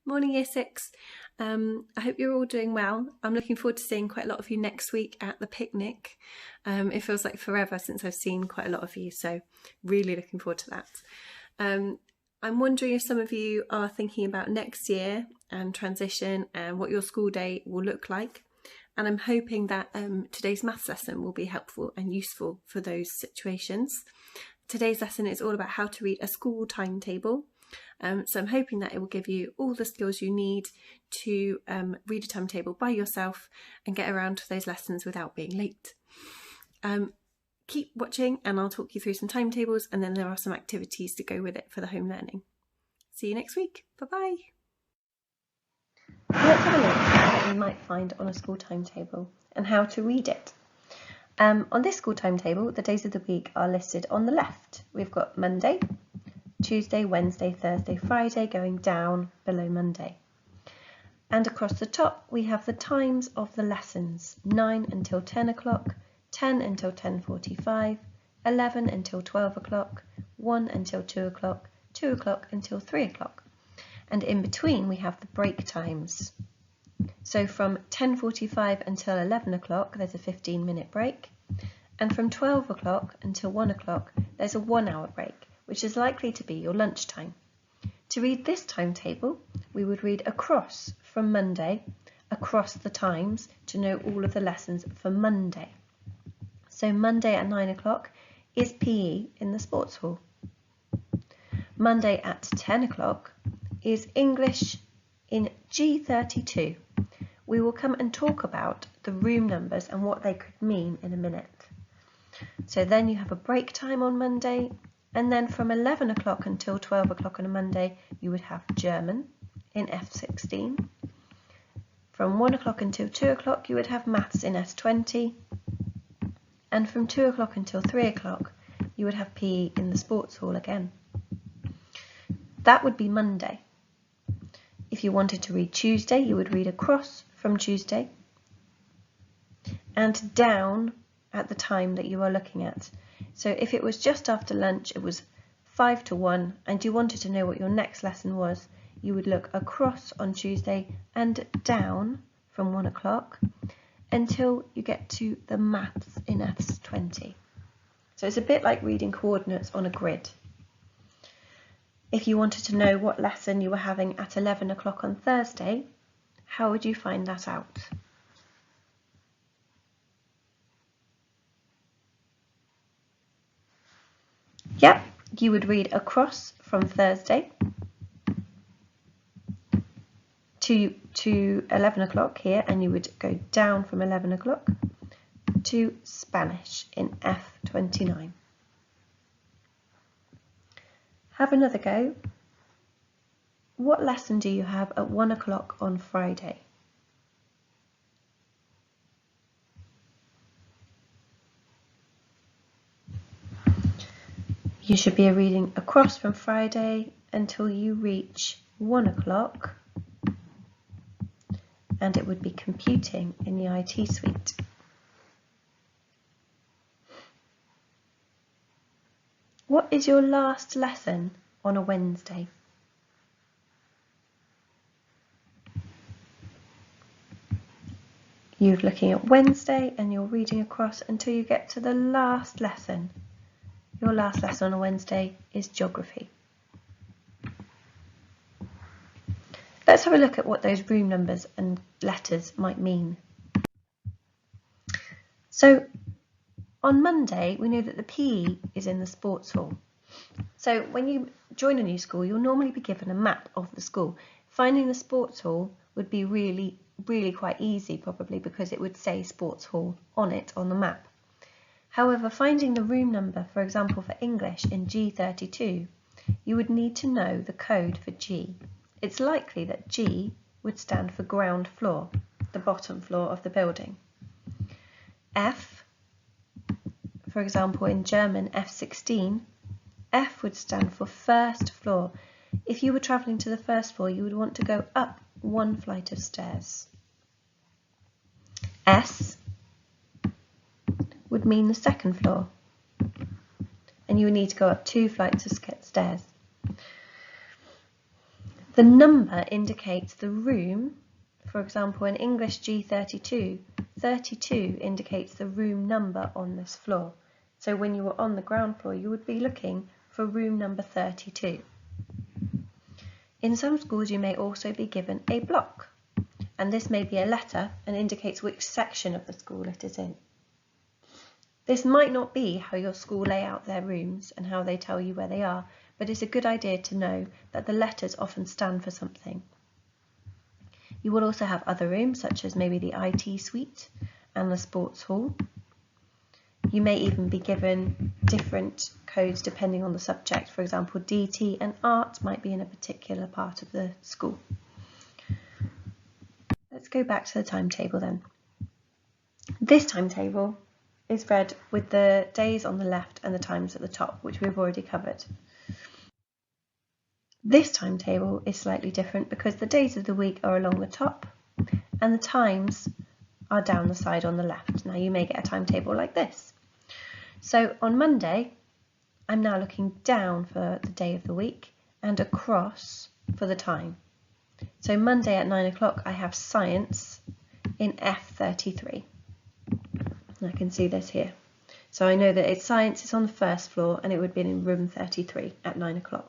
Morning Year 6. I hope you're all doing well. I'm looking forward to seeing quite a lot of you next week at the picnic. It feels like forever since I've seen quite a lot of you, so really looking forward to that. I'm wondering if some of you are thinking about next year and transition and what your school day will look like. And I'm hoping that today's maths lesson will be helpful and useful for those situations. Today's lesson is all about how to read a school timetable. So I'm hoping that it will give you all the skills you need to read a timetable by yourself and get around to those lessons without being late. Keep watching and I'll talk you through some timetables, and then there are some activities to go with it for the home learning. See you next week. Bye-bye. Let's have a look at what we might find on a school timetable and how to read it. On this school timetable, the days of the week are listed on the left. We've got Monday, Tuesday, Wednesday, Thursday, Friday going down below Monday. And across the top we have the times of the lessons: 9 until 10 o'clock, 10 until 10:45, 11 until 12 o'clock, 1 until 2 o'clock, 2 o'clock until 3 o'clock. And in between we have the break times. So from 10:45 until 11 o'clock there's a 15-minute break, and from 12 o'clock until 1 o'clock there's a 1-hour break, which is likely to be your lunchtime. To read this timetable, we would read across from Monday, across the times, to know all of the lessons for Monday. So Monday at 9 o'clock is PE in the sports hall. Monday at 10 o'clock is English in G32. We will come and talk about the room numbers and what they could mean in a minute. So then you have a break time on Monday, and then from 11 o'clock until 12 o'clock on a Monday you would have German in F16. From 1 o'clock until 2 o'clock you would have maths in S20, and from 2 o'clock until 3 o'clock you would have PE in the sports hall again. That would be Monday. If you wanted to read Tuesday, you would read across from Tuesday and down at the time that you are looking at. So if it was just after lunch, it was 5 to 1, and you wanted to know what your next lesson was, you would look across on Tuesday and down from 1 o'clock until you get to the maths in S20. So it's a bit like reading coordinates on a grid. If you wanted to know what lesson you were having at 11 o'clock on Thursday, how would you find that out? Yep, you would read across from Thursday to 11 o'clock here, and you would go down from 11 o'clock to Spanish in F29. Have another go. What lesson do you have at 1 o'clock on Friday? You should be reading across from Friday until you reach 1 o'clock, and it would be computing in the IT suite. What is your last lesson on a Wednesday? You're looking at Wednesday and you're reading across until you get to the last lesson. Your last lesson on a Wednesday is geography. Let's have a look at what those room numbers and letters might mean. So on Monday, we know that the PE is in the sports hall. So when you join a new school, you'll normally be given a map of the school. Finding the sports hall would be really quite easy, probably, because it would say sports hall on it on the map. However, finding the room number, for example, for English in G32, you would need to know the code for G. It's likely that G would stand for ground floor, the bottom floor of the building. F, for example, in German F16, F would stand for first floor. If you were travelling to the first floor, you would want to go up 1 flight of stairs. S would mean the second floor, and you would need to go up 2 flights of stairs. The number indicates the room. For example, in English G32, 32 indicates the room number on this floor. So when you were on the ground floor, you would be looking for room number 32. In some schools, you may also be given a block, and this may be a letter and indicates which section of the school it is in. This might not be how your school lay out their rooms and how they tell you where they are, but it's a good idea to know that the letters often stand for something. You will also have other rooms, such as maybe the IT suite and the sports hall. You may even be given different codes depending on the subject. For example, DT and art might be in a particular part of the school. Let's go back to the timetable then. This timetable is read with the days on the left and the times at the top, which we've already covered. This timetable is slightly different because the days of the week are along the top and the times are down the side on the left. Now you may get a timetable like this. So on Monday, I'm now looking down for the day of the week and across for the time. So Monday at 9 o'clock, I have science in F33. And I can see this here. So I know that it's science, it's on the first floor, and it would be in room 33 at 9 o'clock.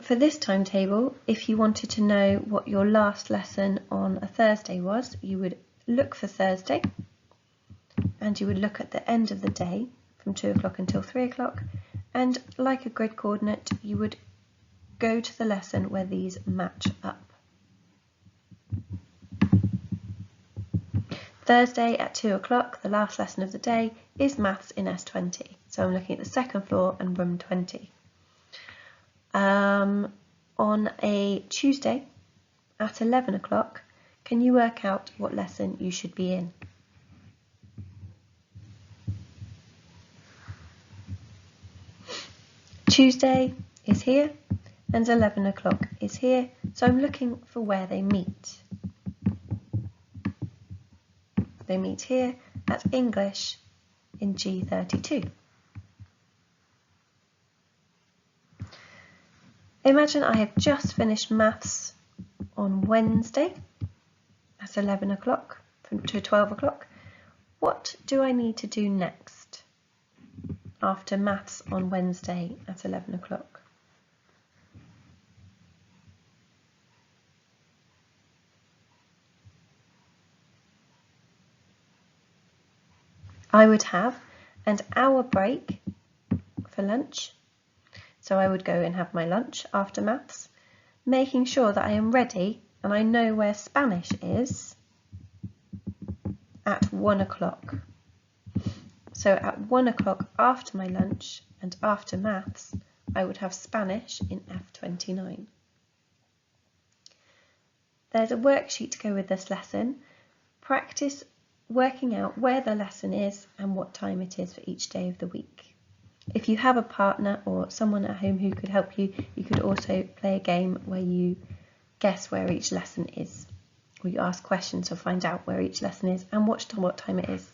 For this timetable, if you wanted to know what your last lesson on a Thursday was, you would look for Thursday, and you would look at the end of the day from 2 o'clock until 3 o'clock, and like a grid coordinate, you would go to the lesson where these match up. Thursday at 2 o'clock, the last lesson of the day, is maths in S20. So I'm looking at the second floor and room 20. On a Tuesday at 11 o'clock, can you work out what lesson you should be in? Tuesday is here and 11 o'clock is here, so I'm looking for where they meet. They meet here at English in G32. Imagine I have just finished maths on Wednesday at 11 o'clock to 12 o'clock. What do I need to do next after maths on Wednesday at 11 o'clock? I would have an hour break for lunch. So I would go and have my lunch after maths, making sure that I am ready and I know where Spanish is at 1 o'clock. So at 1 o'clock after my lunch and after maths, I would have Spanish in F29. There's a worksheet to go with this lesson. Practice working out where the lesson is and what time it is for each day of the week. If you have a partner or someone at home who could help you, you could also play a game where you guess where each lesson is, or you ask questions to find out where each lesson is and what time it is.